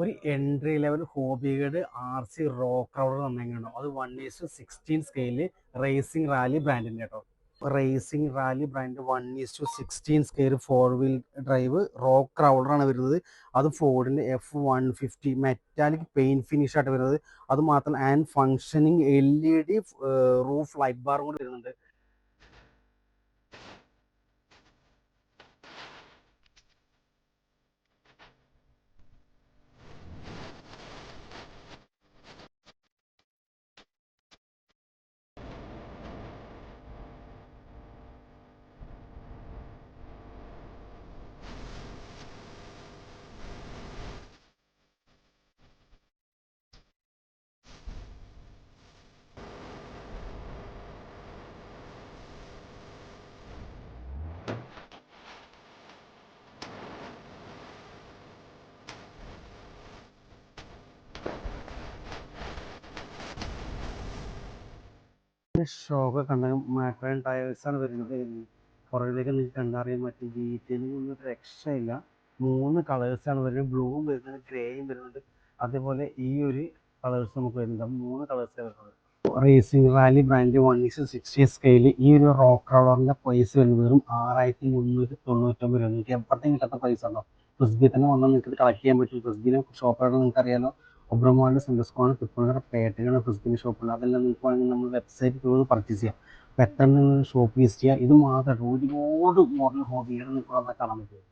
ഒരു entry level hobby guide RC rock crawler തന്നെയാണ്. അത് 1:16 സ്കെയില് റേസിംഗ് റാലി ബ്രാൻഡിൻ്റെ കേട്ടോ. Racing rally brand 1:16 scale four wheel drive rock ക്രൗഡറാണ് വരുന്നത്. അത് ഫോർഡിൻ്റെ F150 മെറ്റാലിക് പെയിൻറ്റ് ഫിനിഷ് ആയിട്ട് വരുന്നത്. അത് മാത്രം and functioning LED roof light ബാറും കൂടി വരുന്നുണ്ട്. ഷോക്ക് കണ്ട മാക്ലറൻ ടയേഴ്സാണ് വരുന്നത്. പുറകിലേക്ക് നിങ്ങൾക്ക് കണ്ടറിയാൻ പറ്റും. ഡീറ്റെയിലിംഗ് ഒന്നും രക്ഷയില്ല. 3 കളേഴ്സാണ് വരുന്നത്. ബ്ലൂവും വരുന്നുണ്ട്, ഗ്രേയും വരുന്നുണ്ട്. അതേപോലെ ഈ ഒരു കളേഴ്സ് നമുക്ക് വരുന്നുണ്ട്. 3 കളേഴ്സാണ് വരുന്നത്. റേസിംഗ് റാലി ബ്രാൻഡ് 1:60 സ്കെയിൽ ഈ ഒരു റോക്ക് ക്രൗഡറിൻ്റെ പ്രൈസ് വരുന്നത് വെറും 6,399 രൂപ. നിങ്ങൾക്ക് എപ്പോഴത്തേക്കും കിട്ടാത്ത പ്രൈസ് ആണോ? ഫ്രിസ്ബി തന്നെ വന്നാൽ നിങ്ങൾക്ക് ഇത് കളക്ട് ചെയ്യാൻ പറ്റും. ഫ്രിസ്ബിനെ ഷോപ്പായിട്ട് നിങ്ങൾക്ക് അറിയാലോ. ഒബ്രമോളിൻ്റെ സെൻറ്റർ തൃപ്പൂണിത്തുറ പേട്ടയാണ് ഫ്രിസ്ബിൻ്റെ ഷോപ്പുണ്ട്. അതെല്ലാം നിങ്ങൾക്ക് വേണമെങ്കിൽ നമ്മൾ വെബ്സൈറ്റിൽ പോയി പർച്ചേസ് ചെയ്യാം. അപ്പോൾ എത്ര നിങ്ങൾ ഷോപ്പ് വിസിറ്റ് ചെയ്യുക. ഇത് മാത്രമായിട്ട് ഒരുപാട് മോഡൽ ഹോബികൾ നിങ്ങൾക്ക് വന്നാൽ കാണാൻ പറ്റും.